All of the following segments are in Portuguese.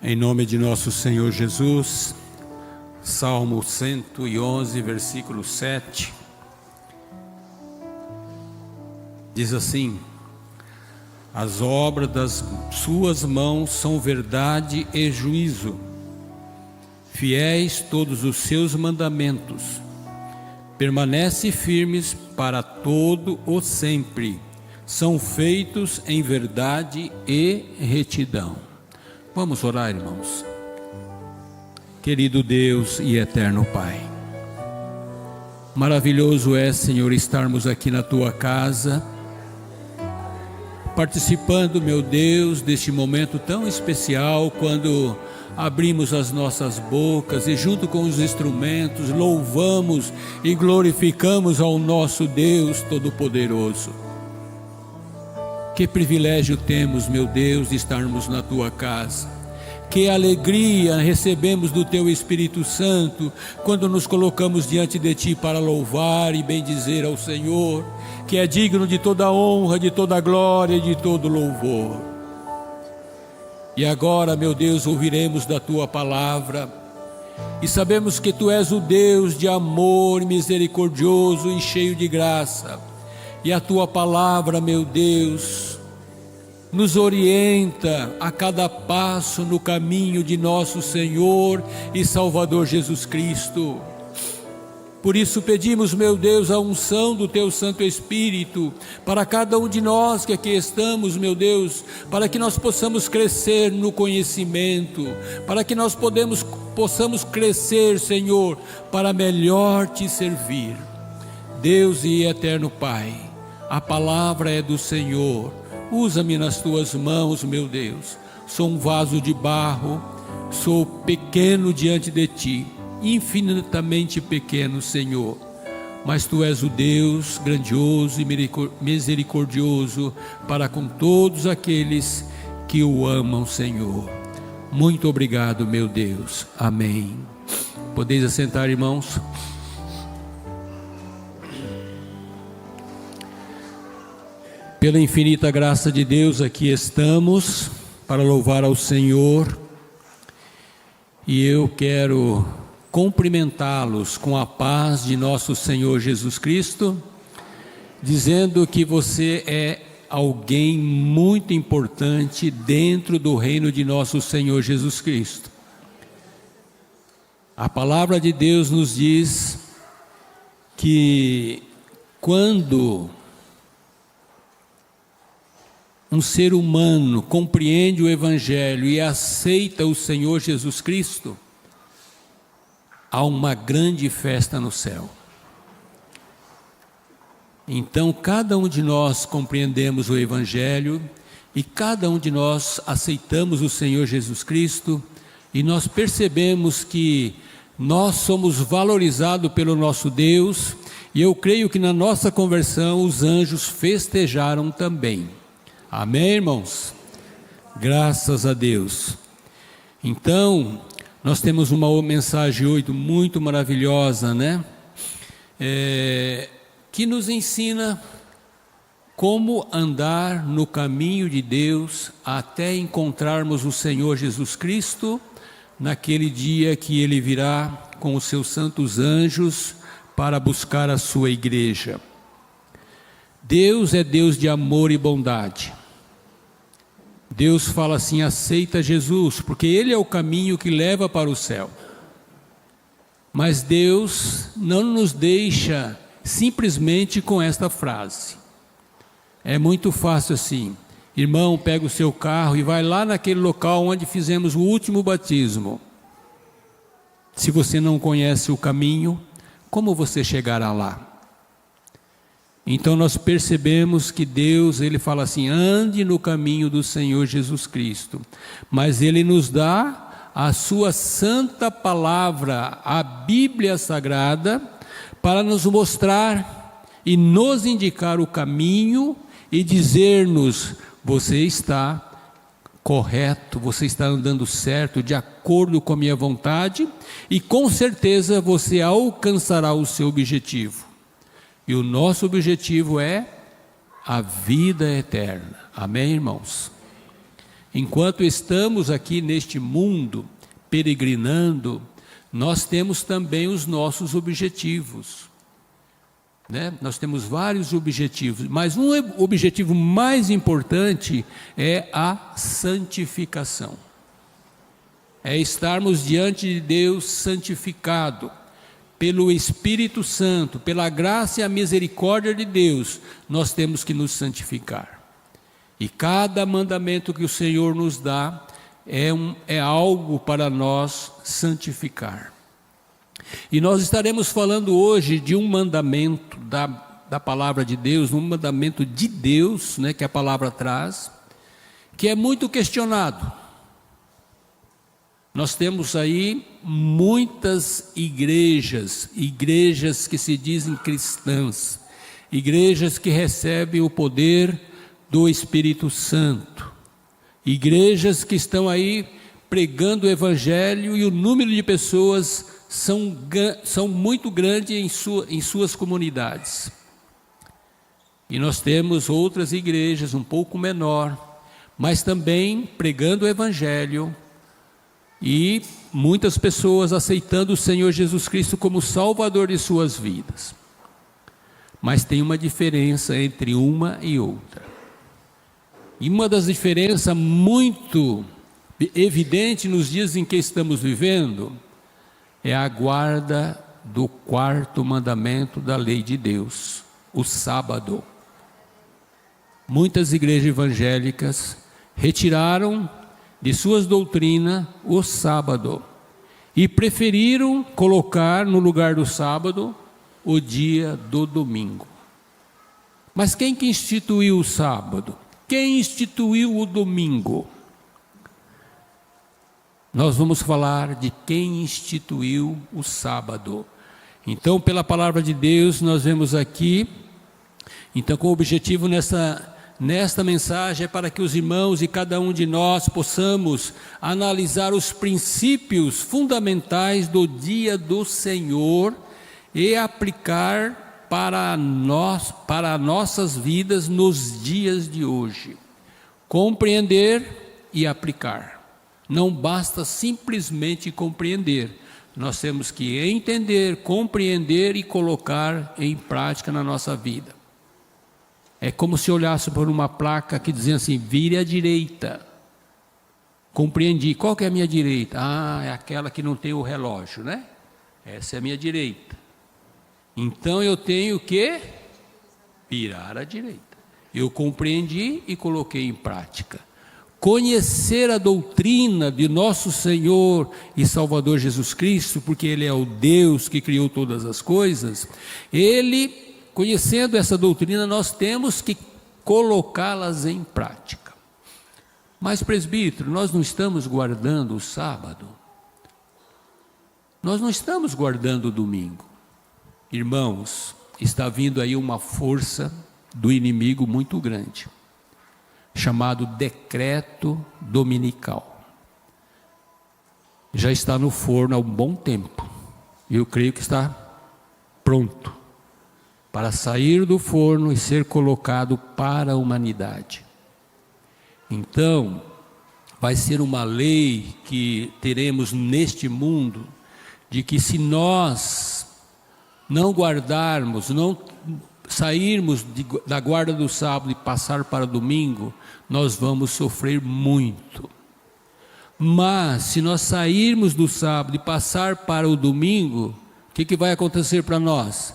Em nome de nosso Senhor Jesus, Salmo 111, versículo 7, diz assim: as obras das suas mãos são verdade e juízo, fiéis todos os seus mandamentos, permanece firmes para todo o sempre, são feitos em verdade e retidão. Vamos orar, irmãos. Querido Deus e eterno Pai, maravilhoso é, Senhor, estarmos aqui na Tua casa, participando, meu Deus, deste momento tão especial, quando abrimos as nossas bocas e junto com os instrumentos louvamos e glorificamos ao nosso Deus Todo-Poderoso. Que privilégio temos, meu Deus, de estarmos na Tua casa. Que alegria recebemos do Teu Espírito Santo quando nos colocamos diante de Ti para louvar e bendizer ao Senhor, que é digno de toda honra, de toda glória e de todo louvor. E agora, meu Deus, ouviremos da Tua palavra e sabemos que Tu és o Deus de amor misericordioso e cheio de graça. E a Tua palavra, meu Deus, nos orienta a cada passo no caminho de nosso Senhor e Salvador Jesus Cristo. Por isso pedimos, meu Deus, a unção do Teu Santo Espírito para cada um de nós que aqui estamos, meu Deus, para que nós possamos crescer no conhecimento, para que nós possamos crescer, Senhor, para melhor Te servir. Deus e eterno Pai, a palavra é do Senhor, usa-me nas Tuas mãos, meu Deus. Sou um vaso de barro, sou pequeno diante de Ti, infinitamente pequeno, Senhor, mas Tu és o Deus grandioso e misericordioso para com todos aqueles que o amam, Senhor. Muito obrigado, meu Deus. Amém. Podeis assentar, irmãos. Pela infinita graça de Deus, aqui estamos para louvar ao Senhor, e eu quero cumprimentá-los com a paz de nosso Senhor Jesus Cristo, dizendo que você é alguém muito importante dentro do reino de nosso Senhor Jesus Cristo. A palavra de Deus nos diz que quando um ser humano compreende o Evangelho e aceita o Senhor Jesus Cristo, há uma grande festa no céu. Então, cada um de nós compreendemos o Evangelho e cada um de nós aceitamos o Senhor Jesus Cristo, e nós percebemos que nós somos valorizados pelo nosso Deus, e eu creio que na nossa conversão os anjos festejaram também. Amém, irmãos? Graças a Deus. Então, nós temos uma mensagem hoje muito maravilhosa, né? Que nos ensina como andar no caminho de Deus até encontrarmos o Senhor Jesus Cristo, naquele dia que Ele virá com os seus santos anjos para buscar a sua igreja. Deus é Deus de amor e bondade. Deus fala assim: aceita Jesus, porque Ele é o caminho que leva para o céu. Mas Deus não nos deixa simplesmente com esta frase. É muito fácil assim: irmão, pega o seu carro e vai lá naquele local onde fizemos o último batismo. Se você não conhece o caminho, como você chegará lá? Então nós percebemos que Deus, Ele fala assim: ande no caminho do Senhor Jesus Cristo, mas Ele nos dá a sua santa palavra, a Bíblia Sagrada, para nos mostrar e nos indicar o caminho e dizer-nos: você está correto, você está andando certo, de acordo com a minha vontade, e com certeza você alcançará o seu objetivo. E o nosso objetivo é a vida eterna. Amém, irmãos? Enquanto estamos aqui neste mundo, peregrinando, nós temos também os nossos objetivos, né? Nós temos vários objetivos, mas um objetivo mais importante é a santificação. É estarmos diante de Deus santificado, pelo Espírito Santo, pela graça e a misericórdia de Deus, nós temos que nos santificar. E cada mandamento que o Senhor nos dá é algo para nós santificar. E nós estaremos falando hoje de um mandamento da palavra de Deus, um mandamento de Deus, né, que a palavra traz, que é muito questionado. Nós temos aí muitas igrejas que se dizem cristãs, igrejas que recebem o poder do Espírito Santo, igrejas que estão aí pregando o Evangelho e o número de pessoas são muito grande em suas comunidades. E nós temos outras igrejas um pouco menor, mas também pregando o Evangelho, e muitas pessoas aceitando o Senhor Jesus Cristo como Salvador de suas vidas. Mas tem uma diferença entre uma e outra. E uma das diferenças muito evidente nos dias em que estamos vivendo é a guarda do quarto mandamento da lei de Deus, o sábado. Muitas igrejas evangélicas retiraram de suas doutrinas o sábado e preferiram colocar no lugar do sábado o dia do domingo. Mas quem que instituiu o sábado? Quem instituiu o domingo? Nós vamos falar de quem instituiu o sábado. Então, pela palavra de Deus, nós vemos aqui, então com o objetivo nesta mensagem é para que os irmãos e cada um de nós possamos analisar os princípios fundamentais do dia do Senhor e aplicar para nossas vidas nos dias de hoje. Compreender e aplicar. Não basta simplesmente compreender. Nós temos que entender, compreender e colocar em prática na nossa vida. É como se olhasse por uma placa que dizia assim, vire à direita. Compreendi, qual que é a minha direita? Ah, é aquela que não tem o relógio, né? Essa é a minha direita. Então eu tenho que virar à direita. Eu compreendi e coloquei em prática. Conhecer a doutrina de nosso Senhor e Salvador Jesus Cristo, porque Ele é o Deus que criou todas as coisas, conhecendo essa doutrina, nós temos que colocá-las em prática. Mas, presbítero, nós não estamos guardando o sábado? Nós não estamos guardando o domingo. Irmãos, está vindo aí uma força do inimigo muito grande, chamado decreto dominical. Já está no forno há um bom tempo. Eu creio que está pronto para sair do forno e ser colocado para a humanidade. Então, vai ser uma lei que teremos neste mundo, de que se nós não guardarmos, não sairmos da guarda do sábado e passar para o domingo, nós vamos sofrer muito. Mas, se nós sairmos do sábado e passar para o domingo, o que vai acontecer para nós?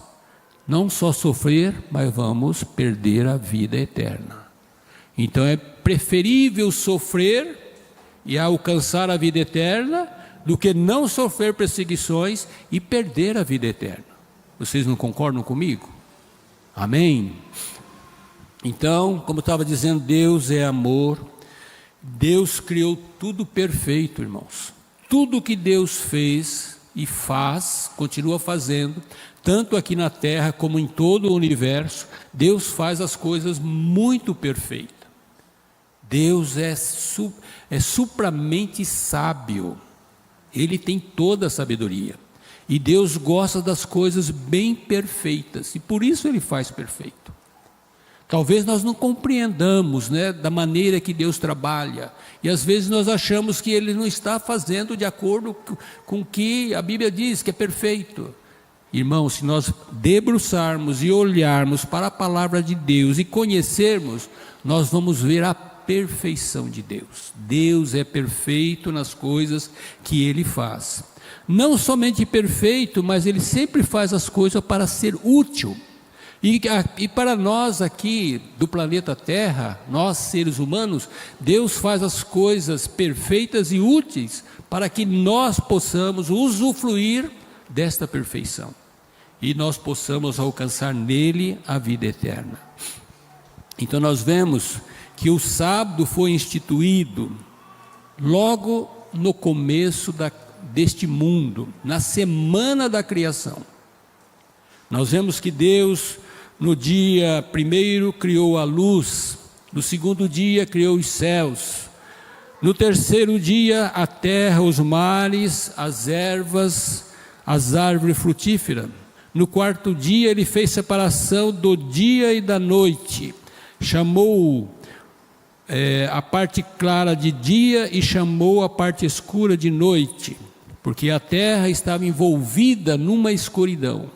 Não só sofrer, mas vamos perder a vida eterna. Então é preferível sofrer e alcançar a vida eterna do que não sofrer perseguições e perder a vida eterna. Vocês não concordam comigo? Amém? Então, como eu estava dizendo, Deus é amor. Deus criou tudo perfeito, irmãos. Tudo que Deus fez e faz, continua fazendo, tanto aqui na terra como em todo o universo, Deus faz as coisas muito perfeitas. Deus é supramente sábio. Ele tem toda a sabedoria. E Deus gosta das coisas bem perfeitas. E por isso Ele faz perfeito. Talvez nós não compreendamos, né, da maneira que Deus trabalha. E às vezes nós achamos que Ele não está fazendo de acordo com o que a Bíblia diz, que é perfeito. Irmãos, se nós debruçarmos e olharmos para a palavra de Deus e conhecermos, nós vamos ver a perfeição de Deus. Deus é perfeito nas coisas que Ele faz. Não somente perfeito, mas Ele sempre faz as coisas para ser útil. E para nós aqui do planeta Terra, nós seres humanos, Deus faz as coisas perfeitas e úteis para que nós possamos usufruir desta perfeição e nós possamos alcançar nele a vida eterna. Então nós vemos que o sábado foi instituído logo no começo deste mundo, na semana da criação. Nós vemos que Deus, no dia primeiro, criou a luz, no segundo dia criou os céus, no terceiro dia a terra, os mares, as ervas, as árvores frutíferas. No quarto dia Ele fez separação do dia e da noite, chamou a parte clara de dia e chamou a parte escura de noite, porque a terra estava envolvida numa escuridão.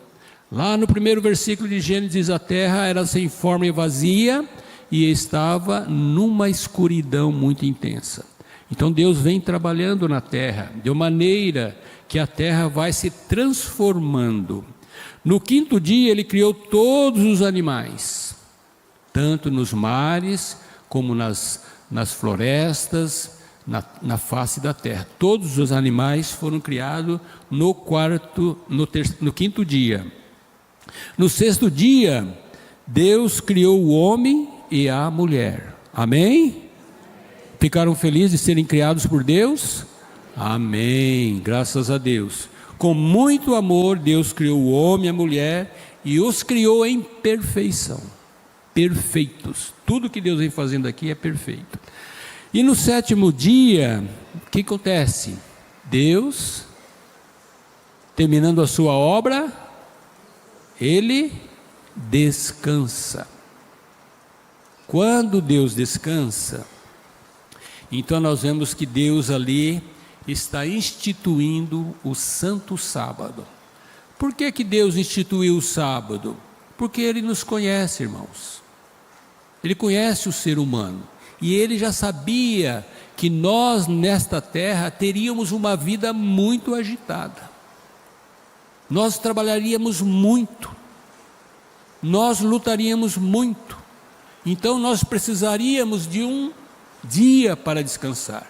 Lá no primeiro versículo de Gênesis diz: a terra era sem forma e vazia e estava numa escuridão muito intensa. Então Deus vem trabalhando na terra, de uma maneira que a terra vai se transformando. No quinto dia Ele criou todos os animais, tanto nos mares como nas florestas, na face da terra. Todos os animais foram criados no quinto dia. No sexto dia, Deus criou o homem e a mulher. Amém? Ficaram felizes de serem criados por Deus? Amém, graças a Deus. Com muito amor, Deus criou o homem e a mulher e os criou em perfeição. Perfeitos. Tudo que Deus vem fazendo aqui é perfeito. E no sétimo dia, o que acontece? Deus, terminando a sua obra, Ele descansa. Quando Deus descansa, então nós vemos que Deus ali está instituindo o santo sábado. Por que Deus instituiu o sábado? Porque Ele nos conhece, irmãos. Ele conhece o ser humano. E Ele já sabia que nós nesta terra teríamos uma vida muito agitada. Nós trabalharíamos muito. Nós lutaríamos muito. Então nós precisaríamos de um dia para descansar.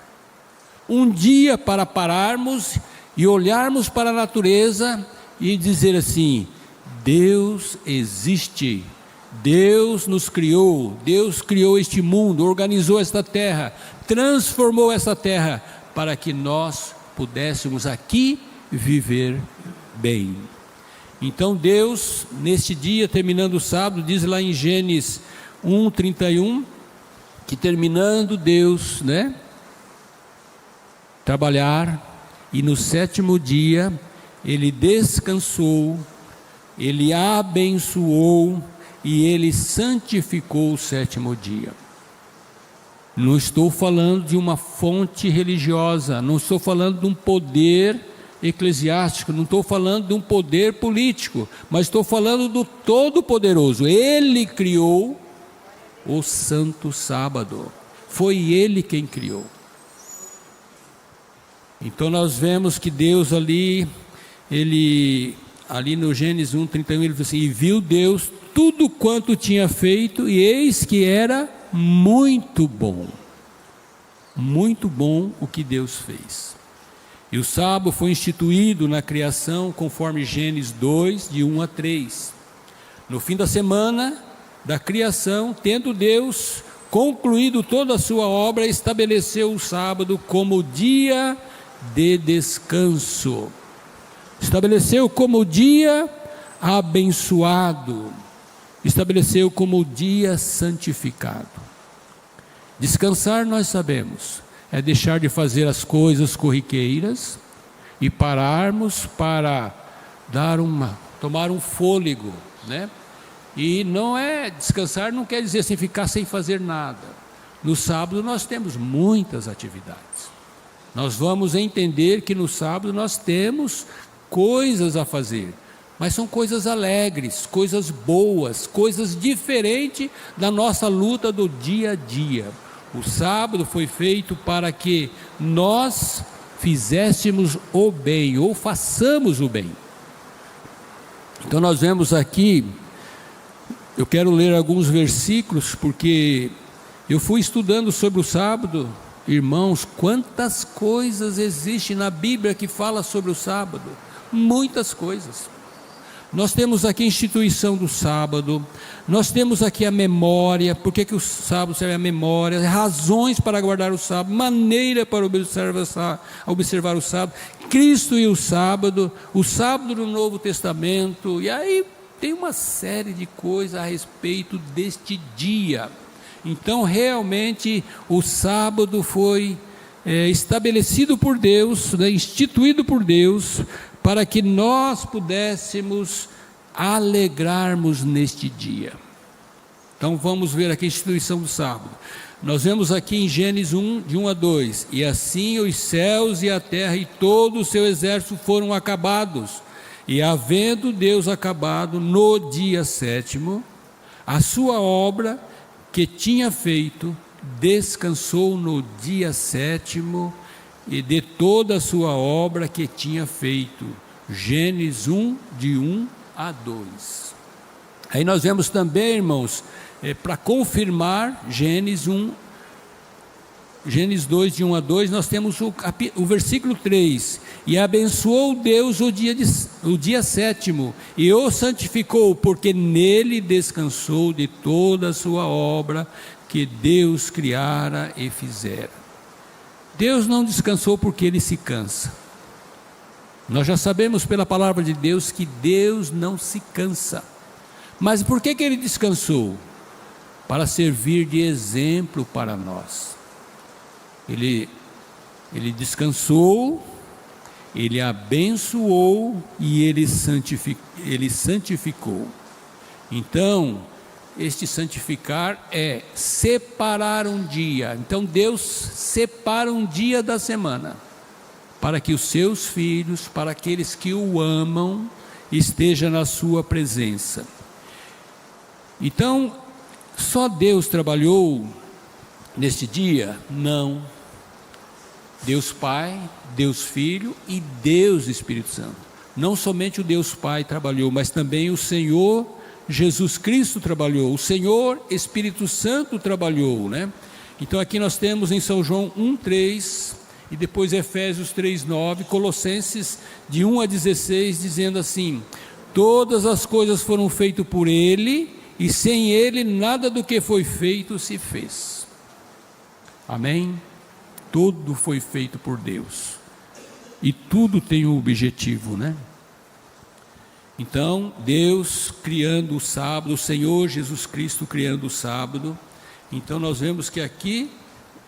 Um dia para pararmos e olharmos para a natureza e dizer assim: Deus existe, Deus nos criou, Deus criou este mundo, organizou esta terra, transformou essa terra para que nós pudéssemos aqui viver bem. Então Deus, neste dia, terminando o sábado, diz lá em Gênesis 1:31, que terminando Deus, trabalhar, e no sétimo dia Ele descansou, Ele abençoou e Ele santificou o sétimo dia. Não estou falando de uma fonte religiosa, não estou falando de um poder eclesiástico, não estou falando de um poder político, mas estou falando do Todo-Poderoso. Ele criou o santo sábado, foi Ele quem criou. Então nós vemos que Deus ali no Gênesis 1:31, Ele diz assim: e viu Deus tudo quanto tinha feito, e eis que era muito bom o que Deus fez. E o sábado foi instituído na criação conforme Gênesis 2, de 1 a 3. No fim da semana da criação, tendo Deus concluído toda a sua obra, estabeleceu o sábado como dia de descanso. Estabeleceu como dia abençoado. Estabeleceu como dia santificado. Descansar, nós sabemos, é deixar de fazer as coisas corriqueiras e pararmos para tomar um fôlego, E não é descansar, não quer dizer assim ficar sem fazer nada. No sábado nós temos muitas atividades. Nós vamos entender que no sábado nós temos coisas a fazer, mas são coisas alegres, coisas boas, coisas diferentes da nossa luta do dia a dia. O sábado foi feito para que nós fizéssemos o bem, ou façamos o bem. Então nós vemos aqui, eu quero ler alguns versículos, porque eu fui estudando sobre o sábado. Irmãos, quantas coisas existem na Bíblia que fala sobre o sábado, muitas coisas. Nós temos aqui a instituição do sábado, nós temos aqui a memória, por que o sábado serve a memória, razões para guardar o sábado, maneira para observar o sábado, Cristo e o sábado no Novo Testamento, e aí tem uma série de coisas a respeito deste dia. Então realmente o sábado foi estabelecido por Deus, instituído por Deus, para que nós pudéssemos alegrarmos neste dia. Então vamos ver aqui a instituição do sábado. Nós vemos aqui em Gênesis 1, de 1 a 2, e assim os céus e a terra e todo o seu exército foram acabados, e havendo Deus acabado no dia sétimo a sua obra que tinha feito, descansou no dia sétimo e de toda a sua obra que tinha feito. Gênesis 1, de 1 a 2. Aí nós vemos também, irmãos, para confirmar Gênesis 2, de 1 a 2, nós temos o versículo 3, e abençoou Deus o dia sétimo, e o santificou, porque nele descansou de toda a sua obra que Deus criara e fizera. Deus não descansou porque ele se cansa. Nós já sabemos pela palavra de Deus que Deus não se cansa. Mas por que ele descansou? Para servir de exemplo para nós. Ele descansou, ele abençoou e ele santificou. Então, este santificar é separar um dia. Então Deus separa um dia da semana, para que os seus filhos, para aqueles que o amam, estejam na sua presença. Então, só Deus trabalhou neste dia? Não. Deus Pai, Deus Filho e Deus Espírito Santo. Não somente o Deus Pai trabalhou, mas também o Senhor Jesus Cristo trabalhou, o Senhor Espírito Santo trabalhou, né? Então aqui nós temos em São João 1:3 e depois Efésios 3:9, Colossenses de 1 a 16, dizendo assim: todas as coisas foram feitas por Ele, e sem Ele nada do que foi feito se fez. Amém? Tudo foi feito por Deus, e tudo tem um objetivo, né? Então, Deus criando o sábado, o Senhor Jesus Cristo criando o sábado. Então nós vemos que aqui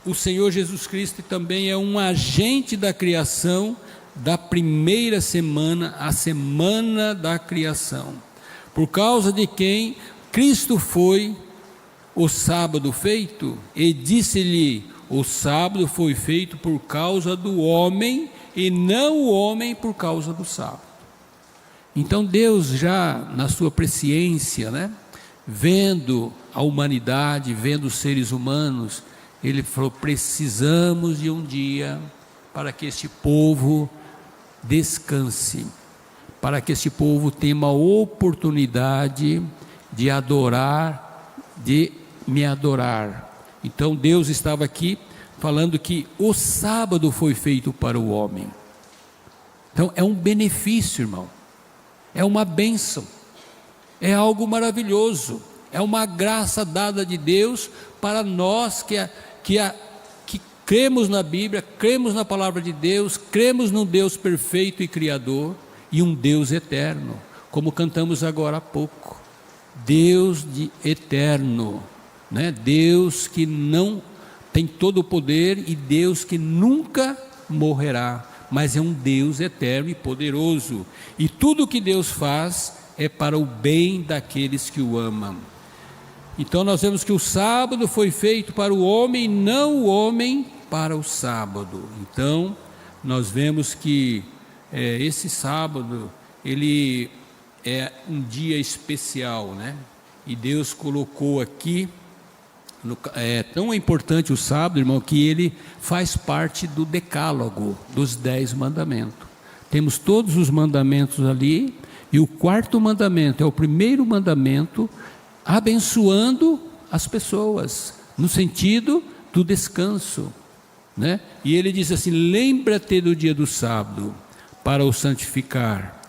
o Senhor Jesus Cristo também é um agente da criação da primeira semana, a semana da criação, por causa de quem Cristo foi o sábado feito, e disse-lhe: o sábado foi feito por causa do homem, e não o homem por causa do sábado. Então Deus, já na sua presciência, né, vendo a humanidade, vendo os seres humanos, Ele falou: precisamos de um dia para que este povo descanse, para que este povo tenha uma oportunidade de adorar, de me adorar. Então Deus estava aqui falando que o sábado foi feito para o homem. Então é um benefício, irmão. É uma bênção, é algo maravilhoso, é uma graça dada de Deus para nós que cremos na Bíblia, cremos na palavra de Deus, cremos num Deus perfeito e criador, e um Deus eterno, como cantamos agora há pouco. Deus eterno, né? Deus que não tem todo o poder, e Deus que nunca morrerá, mas é um Deus eterno e poderoso, e tudo que Deus faz é para o bem daqueles que o amam. Então nós vemos que o sábado foi feito para o homem, não o homem para o sábado. Então nós vemos que esse sábado, ele é um dia especial, né? E Deus colocou aqui, é tão importante o sábado, irmão, que ele faz parte do decálogo, dos 10 mandamentos. Temos todos os mandamentos ali, e o quarto mandamento é o primeiro mandamento, abençoando as pessoas, no sentido do descanso, né? E ele diz assim: lembra-te do dia do sábado, para o santificar.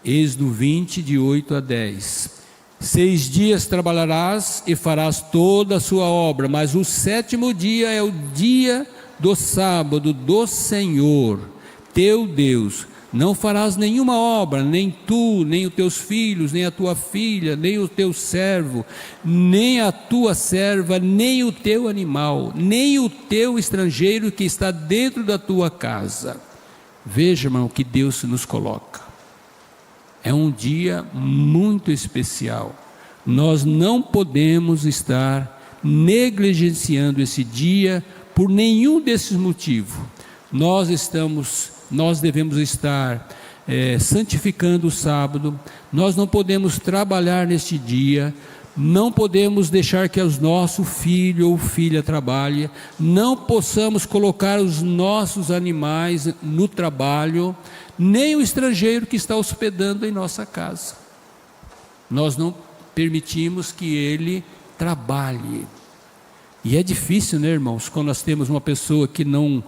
Êxodo 20, de 8 a 10. 6 dias trabalharás e farás toda a sua obra, mas o 7º dia é o dia do sábado do Senhor, teu Deus. Não farás nenhuma obra, nem tu, nem os teus filhos, nem a tua filha, nem o teu servo, nem a tua serva, nem o teu animal, nem o teu estrangeiro que está dentro da tua casa. Veja, irmão, que Deus nos coloca. É um dia muito especial. Nós não podemos estar negligenciando esse dia por nenhum desses motivos. Nós devemos estar santificando o sábado. Nós não podemos trabalhar neste dia. Não podemos deixar que o nosso filho ou filha trabalhe. Não possamos colocar os nossos animais no trabalho, nem o estrangeiro que está hospedando em nossa casa. Nós não permitimos que ele trabalhe. E é difícil, né, irmãos, quando nós temos uma pessoa que não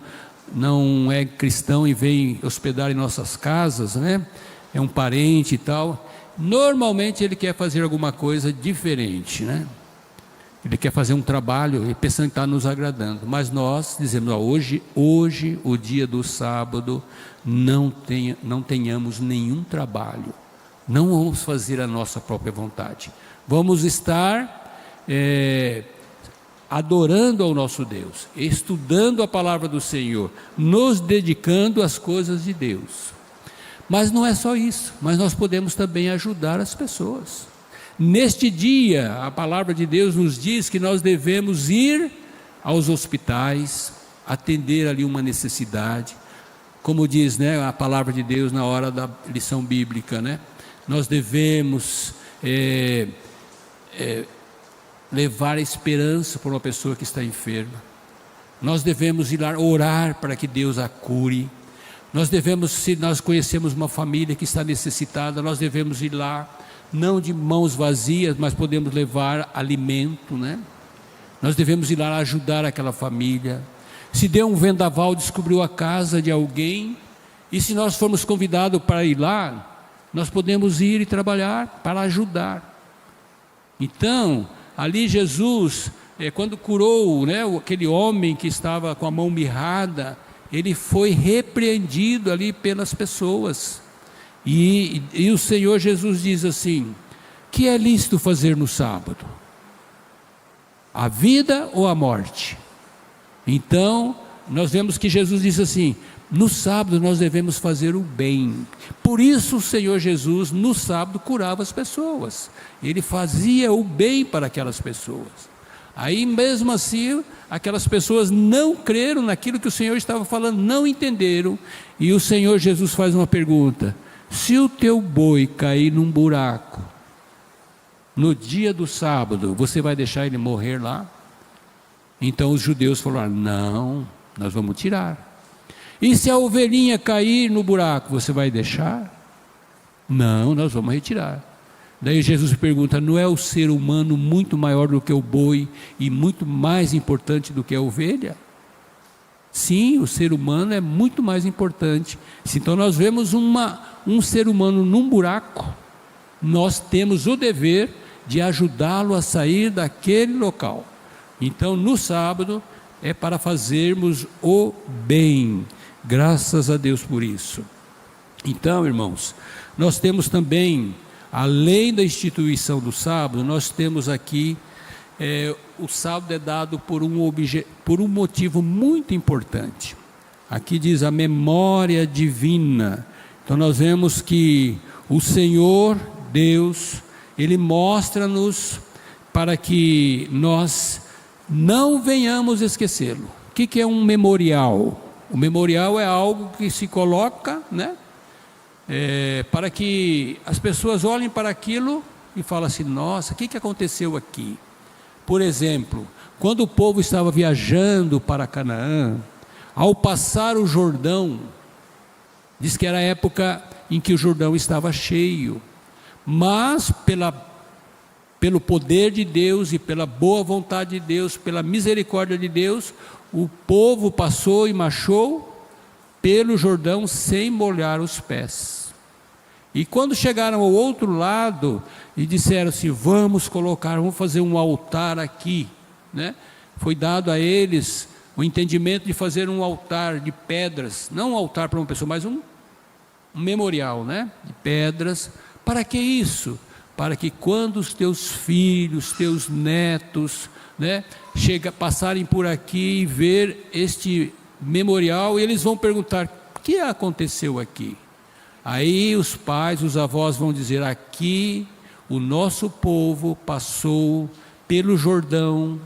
é cristão e vem hospedar em nossas casas, né? É um parente e tal. Normalmente ele quer fazer alguma coisa diferente, né? Ele quer fazer um trabalho e pensando que está nos agradando. Mas nós dizemos: hoje, o dia do sábado, não tenhamos nenhum trabalho. Não vamos fazer a nossa própria vontade. Vamos estar adorando ao nosso Deus, estudando a palavra do Senhor, nos dedicando às coisas de Deus. Mas não é só isso, mas nós podemos também ajudar as pessoas. Neste dia, a palavra de Deus nos diz que nós devemos ir aos hospitais, atender ali uma necessidade, como diz, né, a palavra de Deus na hora da lição bíblica, né? Nós devemos levar esperança para uma pessoa que está enferma. Nós devemos ir lá orar para que Deus a cure. Nós devemos, se nós conhecemos uma família que está necessitada, nós devemos ir lá, não de mãos vazias, mas podemos levar alimento, né? Nós devemos ir lá ajudar aquela família. Se deu um vendaval, descobriu a casa de alguém, e se nós formos convidados para ir lá, nós podemos ir e trabalhar para ajudar. Então, ali Jesus, quando curou, né, aquele homem que estava com a mão mirrada, ele foi repreendido ali pelas pessoas. E o Senhor Jesus diz assim: que é lícito fazer no sábado? A vida ou a morte? Então, nós vemos que Jesus diz assim: no sábado nós devemos fazer o bem. Por isso o Senhor Jesus no sábado curava as pessoas. Ele fazia o bem para aquelas pessoas. Aí mesmo assim, aquelas pessoas não creram naquilo que o Senhor estava falando, não entenderam. E o Senhor Jesus faz uma pergunta: se o teu boi cair num buraco, no dia do sábado, você vai deixar ele morrer lá? Então os judeus falaram: não, nós vamos tirar. E se a ovelhinha cair no buraco, você vai deixar? Não, nós vamos retirar. Daí Jesus pergunta: não é o ser humano muito maior do que o boi e muito mais importante do que a ovelha? Sim, o ser humano é muito mais importante. Então nós vemos um ser humano num buraco, nós temos o dever de ajudá-lo a sair daquele local. Então no sábado é para fazermos o bem. Graças a Deus por isso. Então, irmãos, nós temos também, além da instituição do sábado, nós temos aqui, o sábado é dado por um motivo muito importante. Aqui diz a memória divina. Então nós vemos que o Senhor Deus, Ele mostra-nos para que nós não venhamos esquecê-lo. O que é um memorial? O memorial é algo que se coloca, né? Para que as pessoas olhem para aquilo e falem assim: nossa, o que aconteceu aqui? Por exemplo, quando o povo estava viajando para Canaã, ao passar o Jordão, diz que era a época em que o Jordão estava cheio, mas pelo poder de Deus e pela boa vontade de Deus, pela misericórdia de Deus, o povo passou e marchou pelo Jordão sem molhar os pés. E quando chegaram ao outro lado e disseram assim: vamos fazer um altar aqui, né? Foi dado a eles o entendimento de fazer um altar de pedras, não um altar para uma pessoa, mas um memorial, né? De pedras. Para que isso? Para que quando os teus filhos, teus netos, né, passarem por aqui e ver este memorial, eles vão perguntar: o que aconteceu aqui? Aí os pais, os avós vão dizer: aqui o nosso povo passou pelo Jordão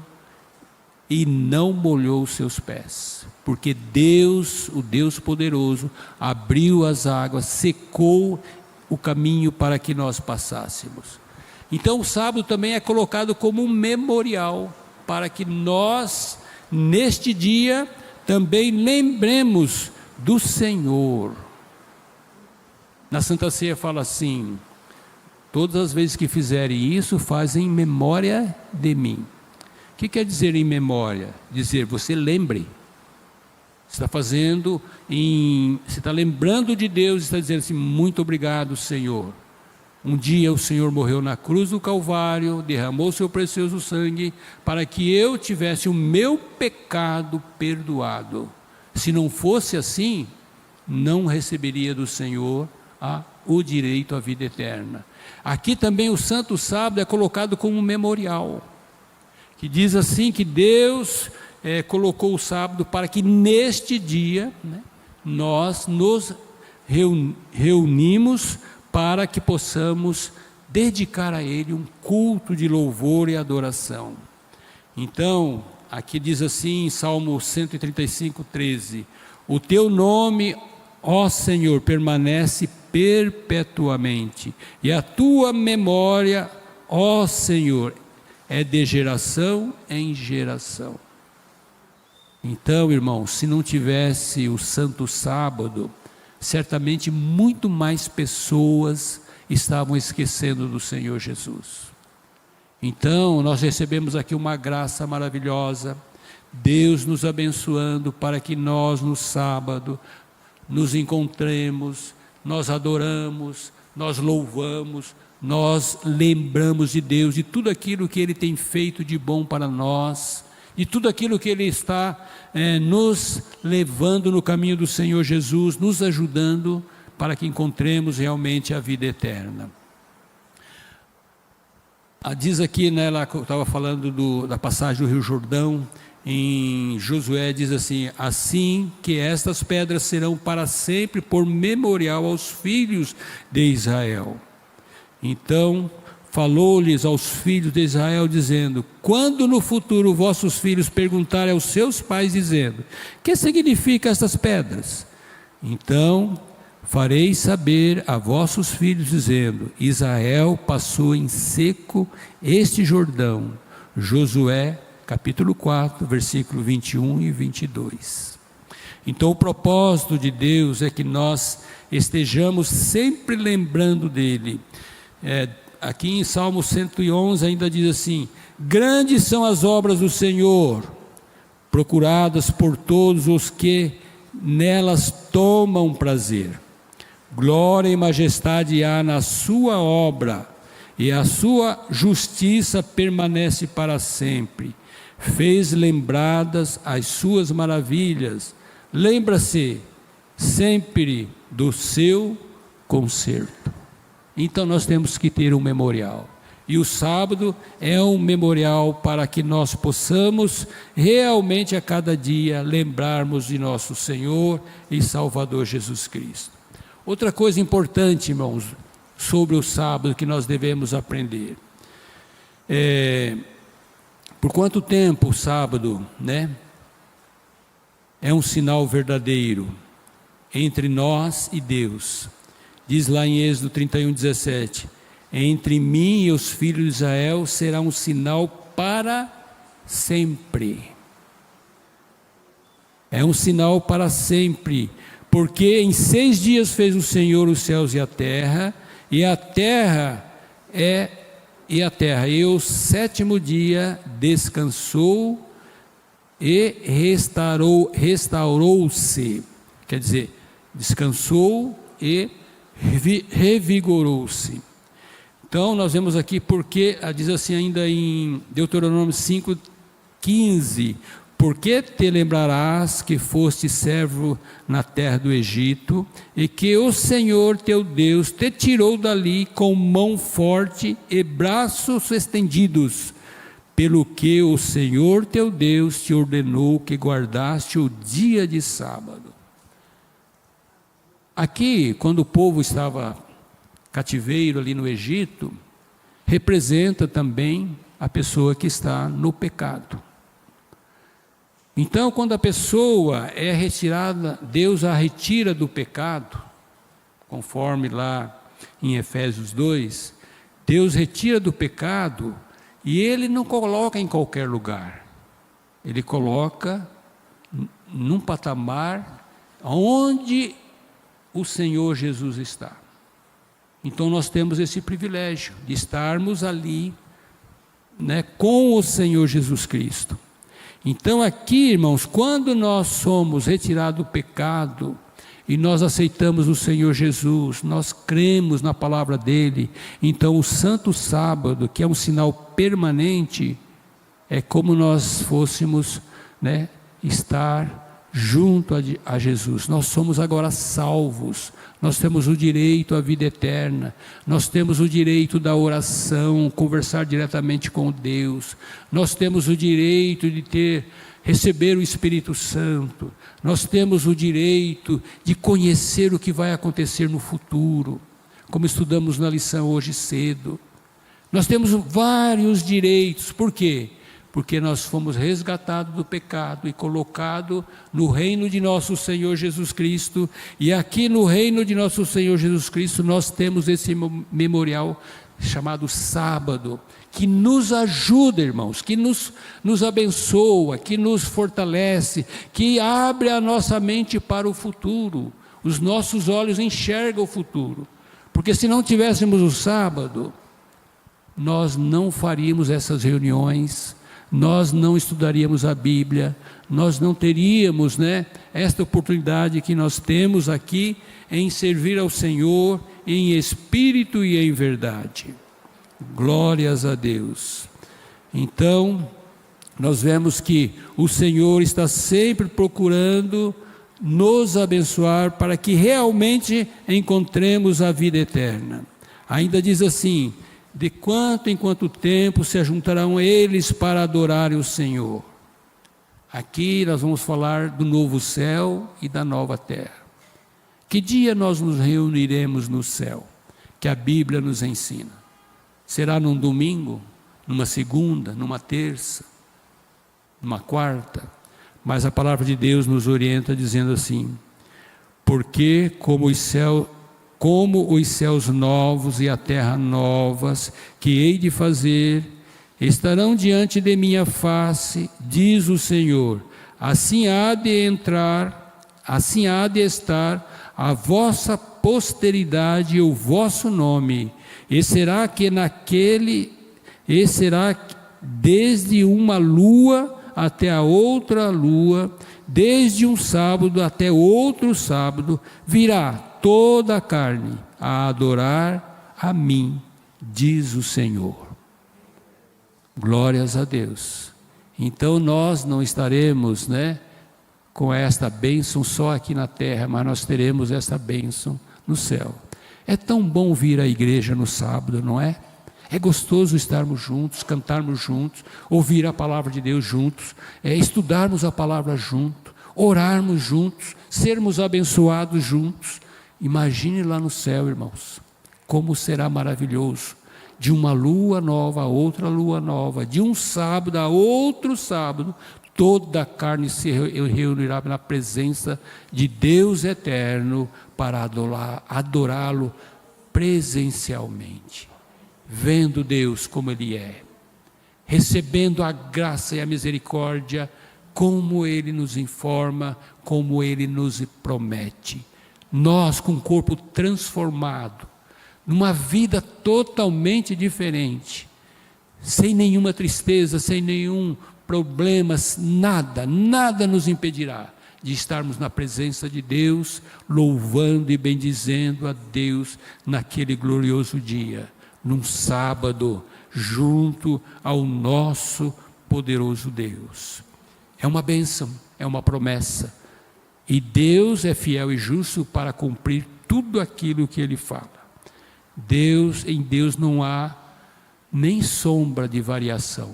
e não molhou os seus pés, porque Deus, o Deus poderoso, abriu as águas, secou o caminho para que nós passássemos. Então o sábado também é colocado como um memorial, para que nós, neste dia, também lembremos do Senhor. Na Santa Ceia fala assim: todas as vezes que fizerem isso, fazem em memória de mim. O que quer dizer em memória? Dizer, você lembre. Você está fazendo, você está lembrando de Deus, está dizendo assim: muito obrigado, Senhor. Um dia o Senhor morreu na cruz do Calvário, derramou seu precioso sangue, para que eu tivesse o meu pecado perdoado. Se não fosse assim, não receberia do Senhor o direito à vida eterna. Aqui também o Santo Sábado é colocado como um memorial, que diz assim que Deus colocou o sábado para que neste dia, né, nós nos reunimos para que possamos dedicar a Ele um culto de louvor e adoração. Então, aqui diz assim em Salmo 135, 13: o teu nome, ó Senhor, permanece perpetuamente, e a tua memória, ó Senhor, é de geração em geração. Então, irmãos, se não tivesse o Santo Sábado, certamente muito mais pessoas estavam esquecendo do Senhor Jesus. Então, nós recebemos aqui uma graça maravilhosa, Deus nos abençoando para que nós no sábado nos encontremos, nós adoramos, nós louvamos, nós lembramos de Deus, de tudo aquilo que Ele tem feito de bom para nós, e tudo aquilo que Ele está nos levando no caminho do Senhor Jesus, nos ajudando para que encontremos realmente a vida eterna. Diz aqui, né, lá que eu estava falando da passagem do Rio Jordão, em Josué diz assim: assim que estas pedras serão para sempre por memorial aos filhos de Israel. Então falou-lhes aos filhos de Israel dizendo: quando no futuro vossos filhos perguntarem aos seus pais dizendo: que significam estas pedras? Então fareis saber a vossos filhos dizendo: Israel passou em seco este Jordão. Josué capítulo 4, versículo 21 e 22. Então o propósito de Deus é que nós estejamos sempre lembrando dEle. Aqui em Salmo 111 ainda diz assim: grandes são as obras do Senhor, procuradas por todos os que nelas tomam prazer. Glória e majestade há na sua obra, e a sua justiça permanece para sempre. Fez lembradas as suas maravilhas, lembra-se sempre do seu conserto. Então nós temos que ter um memorial, e o sábado é um memorial para que nós possamos realmente a cada dia lembrarmos de nosso Senhor e Salvador Jesus Cristo. Outra coisa importante, irmãos, sobre o sábado que nós devemos aprender. Por quanto tempo o sábado, né, é um sinal verdadeiro entre nós e Deus? Diz lá em Êxodo 31:17: entre mim e os filhos de Israel será um sinal para sempre. É um sinal para sempre, porque em 6 dias fez o Senhor os céus e a terra, e o 7º dia descansou e restaurou-se. Quer dizer, descansou e revigorou-se. Então nós vemos aqui porque, diz assim ainda em Deuteronômio 5:15: porque te lembrarás que foste servo na terra do Egito, e que o Senhor teu Deus te tirou dali com mão forte e braços estendidos, pelo que o Senhor teu Deus te ordenou que guardaste o dia de sábado. Aqui, quando o povo estava cativeiro ali no Egito, representa também a pessoa que está no pecado. Então, quando a pessoa é retirada, Deus a retira do pecado, conforme lá em Efésios 2, Deus retira do pecado e Ele não coloca em qualquer lugar. Ele coloca num patamar onde o Senhor Jesus está. Então nós temos esse privilégio de estarmos ali, né, com o Senhor Jesus Cristo. Então aqui, irmãos, quando nós somos retirados do pecado e nós aceitamos o Senhor Jesus, nós cremos na palavra dele, então o Santo Sábado, que é um sinal permanente, é como nós fôssemos, né, estar junto a Jesus. Nós somos agora salvos, nós temos o direito à vida eterna, nós temos o direito da oração, conversar diretamente com Deus, nós temos o direito de receber o Espírito Santo, nós temos o direito de conhecer o que vai acontecer no futuro, como estudamos na lição hoje cedo. Nós temos vários direitos. Por quê? Porque nós fomos resgatados do pecado e colocados no reino de nosso Senhor Jesus Cristo, e aqui no reino de nosso Senhor Jesus Cristo nós temos esse memorial chamado sábado, que nos ajuda, irmãos, que nos abençoa, que nos fortalece, que abre a nossa mente para o futuro. Os nossos olhos enxergam o futuro, porque se não tivéssemos o sábado, nós não faríamos essas reuniões, nós não estudaríamos a Bíblia, nós não teríamos, né, esta oportunidade que nós temos aqui em servir ao Senhor em espírito e em verdade. Glórias a Deus. Então, nós vemos que o Senhor está sempre procurando nos abençoar para que realmente encontremos a vida eterna. Ainda diz assim: de quanto em quanto tempo se ajuntarão eles para adorarem o Senhor. Aqui nós vamos falar do novo céu e da nova terra. Que dia nós nos reuniremos no céu, que a Bíblia nos ensina? Será num domingo, numa segunda, numa terça, numa quarta? Mas a palavra de Deus nos orienta dizendo assim: porque como os céus novos e a terra novas que hei de fazer estarão diante de minha face, diz o Senhor, assim há de estar a vossa posteridade e o vosso nome, e será desde uma lua até a outra lua, desde um sábado até outro sábado, virá toda a carne a adorar a mim, diz o Senhor. Glórias a Deus. Então nós não estaremos, né, com esta bênção só aqui na terra, mas nós teremos essa bênção no céu. É tão bom vir à igreja no sábado, não é? É gostoso estarmos juntos, cantarmos juntos, ouvir a palavra de Deus juntos, estudarmos a palavra juntos, orarmos juntos, sermos abençoados juntos. Imagine lá no céu, irmãos, como será maravilhoso. De uma lua nova a outra lua nova, de um sábado a outro sábado, toda a carne se reunirá na presença de Deus eterno para adorá-lo presencialmente, vendo Deus como Ele é, recebendo a graça e a misericórdia como Ele nos informa, como Ele nos promete. Nós com o corpo transformado, numa vida totalmente diferente, sem nenhuma tristeza, sem nenhum problema, nada nos impedirá de estarmos na presença de Deus, louvando e bendizendo a Deus naquele glorioso dia, num sábado, junto ao nosso poderoso Deus. É uma bênção, é uma promessa, e Deus é fiel e justo para cumprir tudo aquilo que Ele fala. Em Deus não há nem sombra de variação.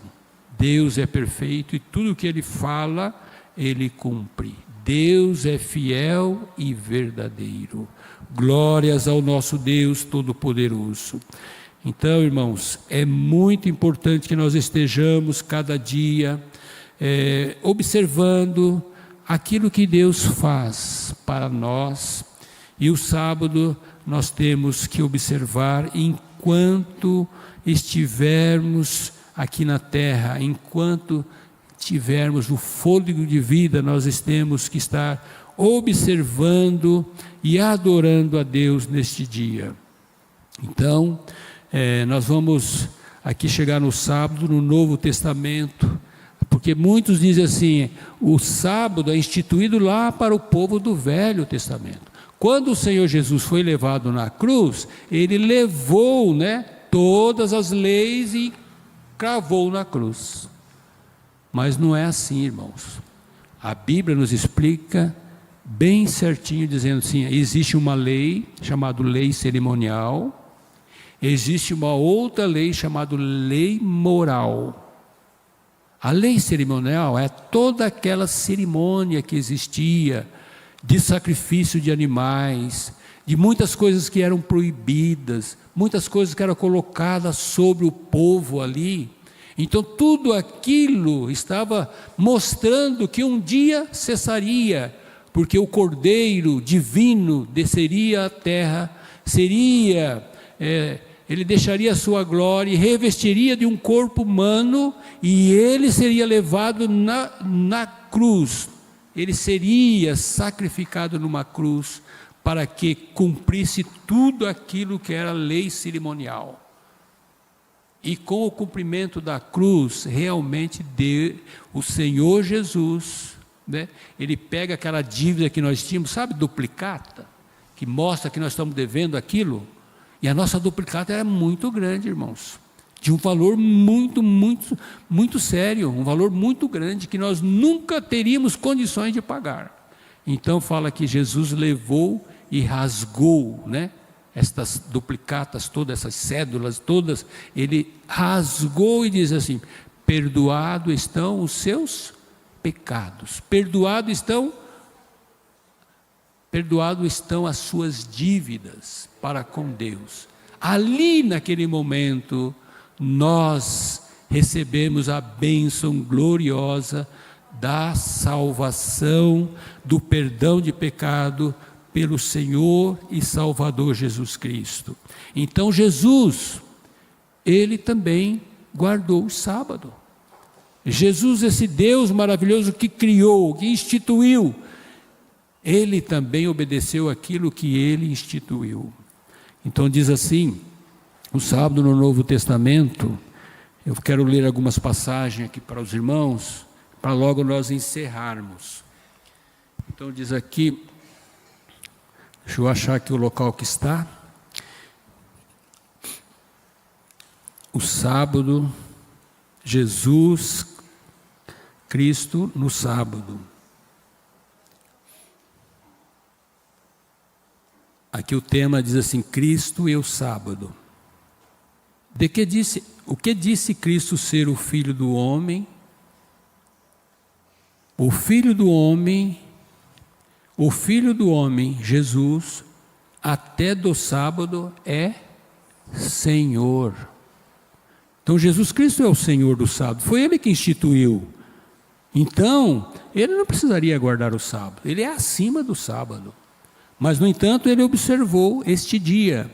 Deus é perfeito e tudo o que Ele fala, Ele cumpre. Deus é fiel e verdadeiro. Glórias ao nosso Deus Todo-Poderoso. Então, irmãos, é muito importante que nós estejamos cada dia observando aquilo que Deus faz para nós. E o sábado nós temos que observar enquanto estivermos aqui na terra, enquanto tivermos o fôlego de vida, nós temos que estar observando e adorando a Deus neste dia. Então, nós vamos aqui chegar no sábado, no Novo Testamento, porque muitos dizem assim, o sábado é instituído lá para o povo do Velho Testamento. Quando o Senhor Jesus foi levado na cruz, Ele levou, todas as leis e cravou na cruz. Mas não é assim, irmãos. A Bíblia nos explica bem certinho, dizendo assim, existe uma lei chamada lei cerimonial, existe uma outra lei chamada lei moral. A lei cerimonial é toda aquela cerimônia que existia, de sacrifício de animais, de muitas coisas que eram proibidas, muitas coisas que eram colocadas sobre o povo ali. Então tudo aquilo estava mostrando que um dia cessaria, porque o Cordeiro Divino desceria à terra, ele deixaria a sua glória e revestiria de um corpo humano, e ele seria levado na cruz. Ele seria sacrificado numa cruz para que cumprisse tudo aquilo que era lei cerimonial. E com o cumprimento da cruz, realmente o Senhor Jesus, Ele pega aquela dívida que nós tínhamos, sabe, duplicata, que mostra que nós estamos devendo aquilo, e a nossa duplicata era muito grande, irmãos, de um valor muito sério, um valor muito grande, que nós nunca teríamos condições de pagar. Então fala que Jesus levou e rasgou, estas duplicatas todas, essas cédulas todas, Ele rasgou e diz assim, perdoado estão os seus pecados, perdoado estão as suas dívidas para com Deus. Ali naquele momento, nós recebemos a bênção gloriosa da salvação, do perdão de pecado pelo Senhor e Salvador Jesus Cristo. Então Jesus, Ele também guardou o sábado. Jesus, esse Deus maravilhoso que criou, que instituiu, Ele também obedeceu aquilo que Ele instituiu. Então diz assim, o sábado no Novo Testamento, eu quero ler algumas passagens aqui para os irmãos, para logo nós encerrarmos. Então diz aqui, deixa eu achar aqui o local que está. O sábado, Jesus Cristo no sábado. Aqui o tema diz assim, Cristo e o sábado. O que disse Cristo ser o Filho do homem? O Filho do homem, Jesus, até do sábado é Senhor. Então Jesus Cristo é o Senhor do sábado, foi Ele que instituiu. Então, Ele não precisaria guardar o sábado, Ele é acima do sábado. Mas, no entanto, Ele observou este dia.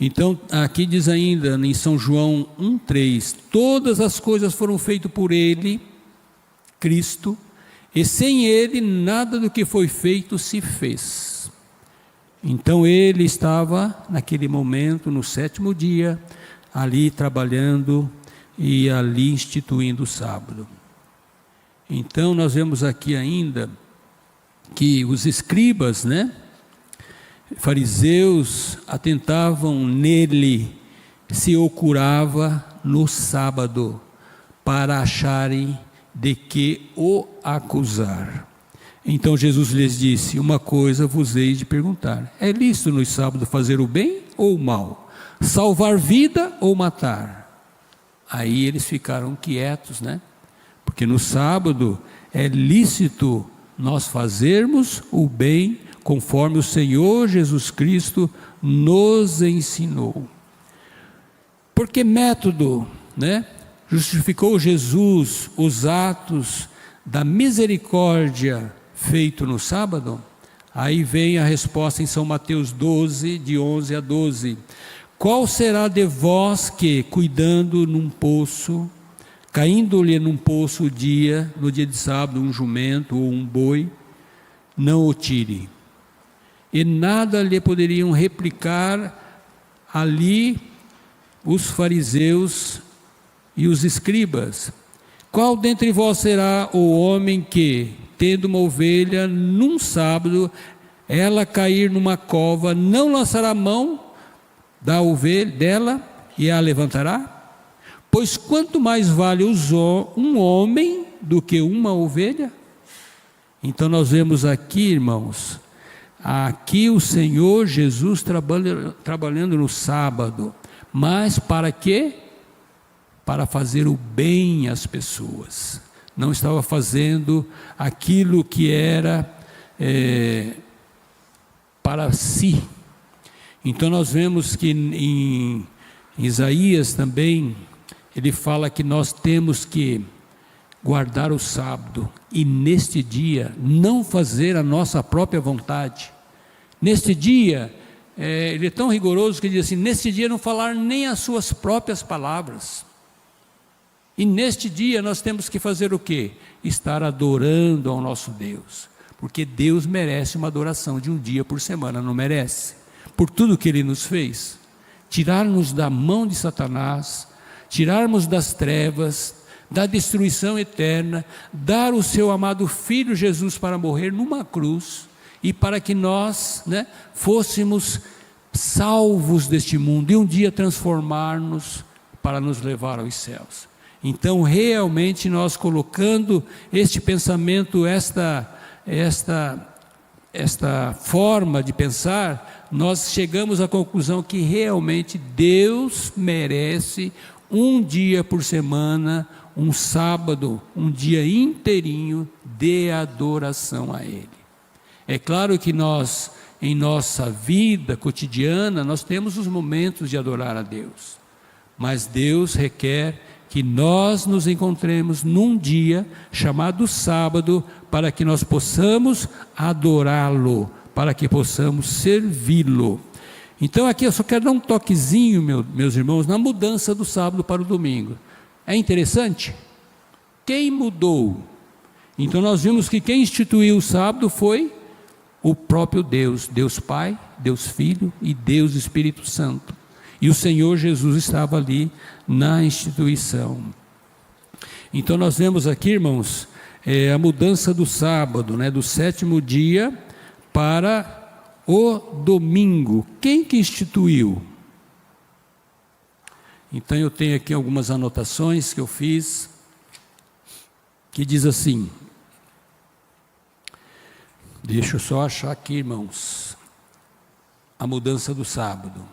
Então, aqui diz ainda em São João 1,3: todas as coisas foram feitas por Ele, Cristo, e sem Ele nada do que foi feito se fez. Então Ele estava naquele momento, no 7º dia, ali trabalhando e ali instituindo o sábado. Então nós vemos aqui ainda que os escribas, fariseus, atentavam nele se o curava no sábado, para acharem de que o acusar. Então Jesus lhes disse: uma coisa vos hei de perguntar: é lícito no sábado fazer o bem ou o mal? Salvar vida ou matar? Aí eles ficaram quietos, porque no sábado é lícito nós fazermos o bem conforme o Senhor Jesus Cristo nos ensinou. Por que método, justificou Jesus os atos da misericórdia feito no sábado? Aí vem a resposta em São Mateus 12, de 11 a 12. Qual será de vós que, cuidando num poço, caindo-lhe num poço no dia de sábado, um jumento ou um boi, não o tire? E nada lhe poderiam replicar ali os fariseus e os escribas. Qual dentre vós será o homem que, tendo uma ovelha num sábado, ela cair numa cova, não lançará a mão da ovelha dela e a levantará? Pois quanto mais vale um homem do que uma ovelha? Então nós vemos aqui, irmãos, aqui o Senhor Jesus trabalhando no sábado, mas para quê? Para fazer o bem às pessoas. Não estava fazendo aquilo que era para si. Então nós vemos que em Isaías também, ele fala que nós temos que guardar o sábado e neste dia não fazer a nossa própria vontade. Neste dia, ele é tão rigoroso que ele diz assim: neste dia não falar nem as suas próprias palavras. E neste dia nós temos que fazer o quê? Estar adorando ao nosso Deus, porque Deus merece uma adoração de um dia por semana, não merece? Por tudo que Ele nos fez, tirar-nos da mão de Satanás, tirarmos das trevas, da destruição eterna, dar o seu amado Filho Jesus para morrer numa cruz, e para que nós fôssemos salvos deste mundo, e um dia transformar-nos para nos levar aos céus. Então realmente nós colocando este pensamento, esta forma de pensar, nós chegamos à conclusão que realmente Deus merece um dia por semana, um sábado, um dia inteirinho de adoração a Ele. É claro que nós, em nossa vida cotidiana, nós temos os momentos de adorar a Deus, mas Deus requer que nós nos encontremos num dia chamado sábado, para que nós possamos adorá-lo, para que possamos servi-lo. Então aqui eu só quero dar um toquezinho, meus irmãos, na mudança do sábado para o domingo. É interessante? Quem mudou? Então nós vimos que quem instituiu o sábado foi o próprio Deus, Deus Pai, Deus Filho e Deus Espírito Santo. E o Senhor Jesus estava ali na instituição. Então nós vemos aqui, irmãos, a mudança do sábado, do 7º dia para o domingo. Quem que instituiu? Então eu tenho aqui algumas anotações que eu fiz, que diz assim, deixa eu só achar aqui, irmãos, a mudança do sábado.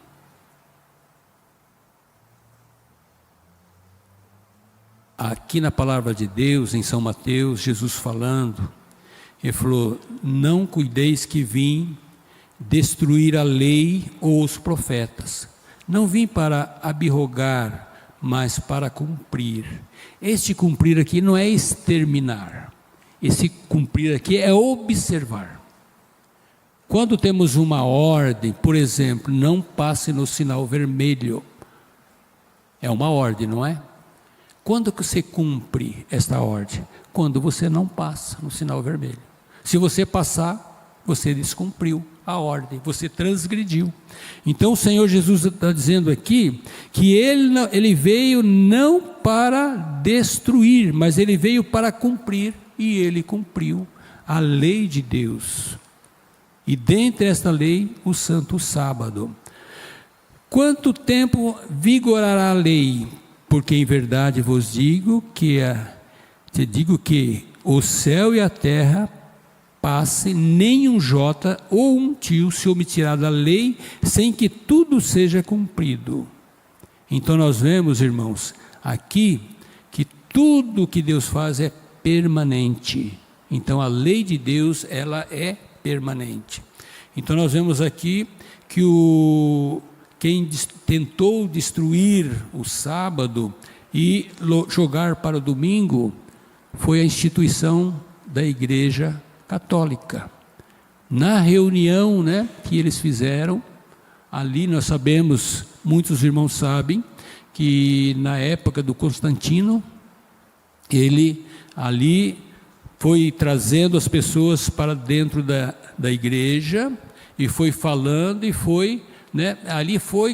Aqui na palavra de Deus, em São Mateus, Jesus falando, Ele falou: não cuideis que vim destruir a lei ou os profetas. Não vim para abrogar, mas para cumprir. Este cumprir aqui não é exterminar. Esse cumprir aqui é observar. Quando temos uma ordem, por exemplo, não passe no sinal vermelho. É uma ordem, não é? Quando que você cumpre esta ordem? Quando você não passa no sinal vermelho. Se você passar, você descumpriu a ordem, você transgrediu. Então o Senhor Jesus está dizendo aqui que ele veio não para destruir, mas ele veio para cumprir, e ele cumpriu a lei de Deus. E dentre esta lei, o santo sábado. Quanto tempo vigorará a lei? Porque em verdade vos digo que o céu e a terra passe, nem um jota ou um tio se omitirá da lei, sem que tudo seja cumprido. Então nós vemos, irmãos, aqui, que tudo que Deus faz é permanente. Então a lei de Deus, ela é permanente. Então nós vemos aqui que quem tentou destruir o sábado e jogar para o domingo foi a instituição da Igreja Católica. Na reunião, que eles fizeram, ali nós sabemos, muitos irmãos sabem, que na época do Constantino, ele ali foi trazendo as pessoas para dentro da igreja, e foi falando, e foi,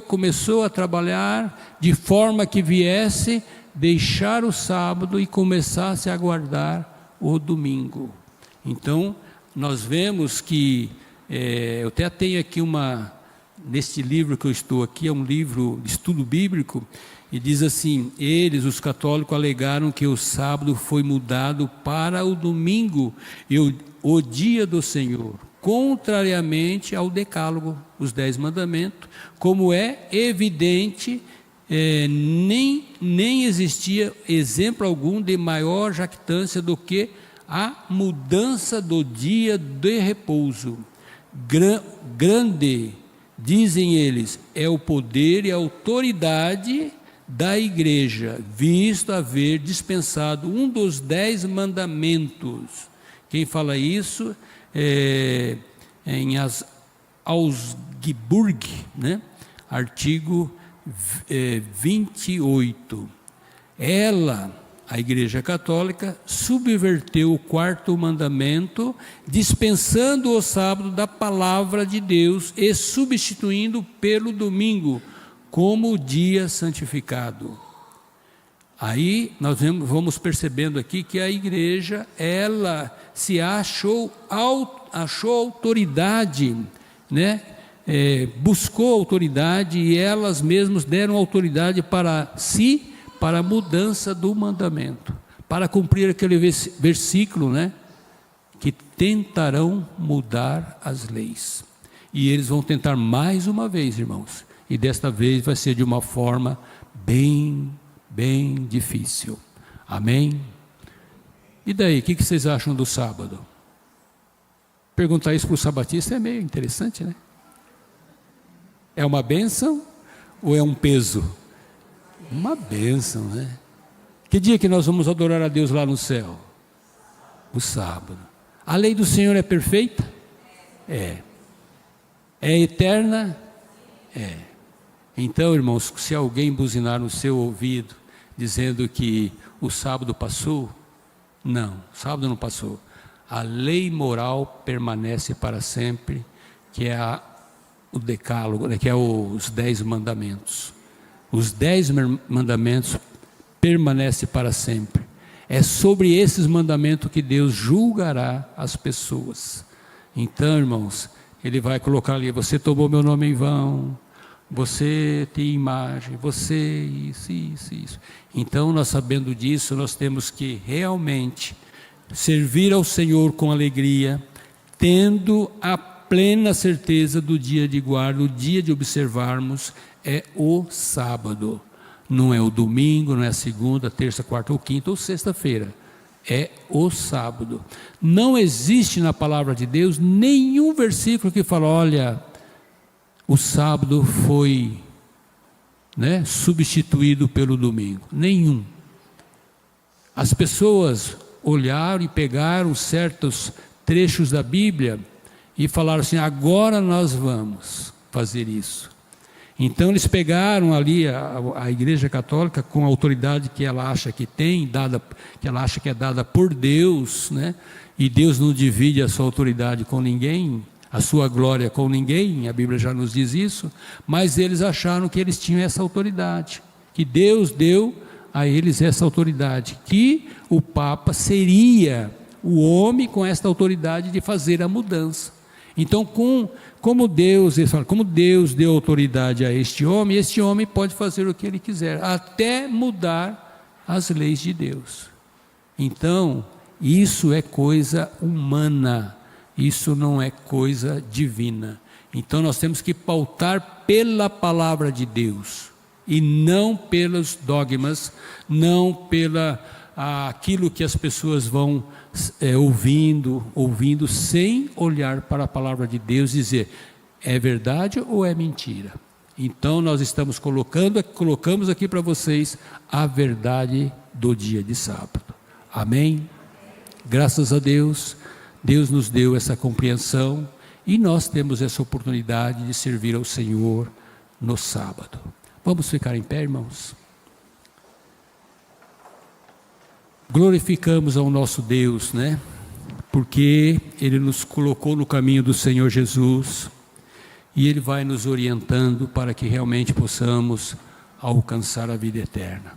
começou a trabalhar de forma que viesse deixar o sábado e começasse a guardar o domingo. Então, nós vemos que, eu até tenho aqui neste livro que eu estou aqui, é um livro de estudo bíblico, e diz assim: eles, os católicos, alegaram que o sábado foi mudado para o domingo, e o dia do Senhor, contrariamente ao decálogo, os 10 mandamentos, como é evidente, nem existia exemplo algum de maior jactância do que a mudança do dia de repouso. Grande, dizem eles, é o poder e a autoridade da igreja, visto haver dispensado um dos 10 mandamentos. Quem fala isso é em Augsburg, artigo 28. A Igreja Católica subverteu o 4º mandamento, dispensando o sábado da palavra de Deus e substituindo pelo domingo como dia santificado. Aí nós vamos percebendo aqui que a igreja, ela se achou autoridade, buscou autoridade, e elas mesmas deram autoridade para si, para a mudança do mandamento, para cumprir aquele versículo, que tentarão mudar as leis. E eles vão tentar mais uma vez, irmãos, e desta vez vai ser de uma forma bem difícil. Amém? E daí, o que vocês acham do sábado? Perguntar isso para o sabatista é meio interessante, né? É uma bênção ou é um peso? Uma bênção, né? Que dia que nós vamos adorar a Deus lá no céu? O sábado. A lei do Senhor é perfeita? É. É eterna? É. Então, irmãos, se alguém buzinar no seu ouvido, dizendo que o sábado passou, não, o sábado não passou. A lei moral permanece para sempre, que é o decálogo, que é os 10 mandamentos. Os 10 mandamentos permanecem para sempre. É sobre esses mandamentos que Deus julgará as pessoas. Então, irmãos, Ele vai colocar ali: você tomou meu nome em vão, você tem imagem, você isso. Então, nós sabendo disso, nós temos que realmente servir ao Senhor com alegria, tendo a plena certeza do dia de guarda. O dia de observarmos é o sábado, não é o domingo, não é a segunda, terça, quarta ou quinta ou sexta-feira, é o sábado. Não existe na palavra de Deus nenhum versículo que fala: olha, o sábado foi né, substituído pelo domingo. Nenhum. As pessoas olharam e pegaram certos trechos da Bíblia e falaram assim: agora nós vamos fazer isso. Então eles pegaram ali a Igreja Católica, com a autoridade que ela acha que tem, que ela acha que é dada por Deus, né? E Deus não divide a sua autoridade com ninguém, a sua glória com ninguém, a Bíblia já nos diz isso, mas eles acharam que eles tinham essa autoridade, que Deus deu a eles essa autoridade, que o Papa seria o homem com esta autoridade de fazer a mudança. Então, como Deus deu autoridade a este homem pode fazer o que ele quiser, até mudar as leis de Deus. Então, isso é coisa humana, isso não é coisa divina. Então, nós temos que pautar pela palavra de Deus, e não pelos dogmas, não pela aquilo que as pessoas vão ouvindo sem olhar para a palavra de Deus e dizer: é verdade ou é mentira? Então nós estamos colocamos aqui para vocês a verdade do dia de sábado. Amém? Graças a Deus, Deus nos deu essa compreensão e nós temos essa oportunidade de servir ao Senhor no sábado. Vamos ficar em pé, irmãos? Glorificamos ao nosso Deus, né? Porque Ele nos colocou no caminho do Senhor Jesus e Ele vai nos orientando para que realmente possamos alcançar a vida eterna.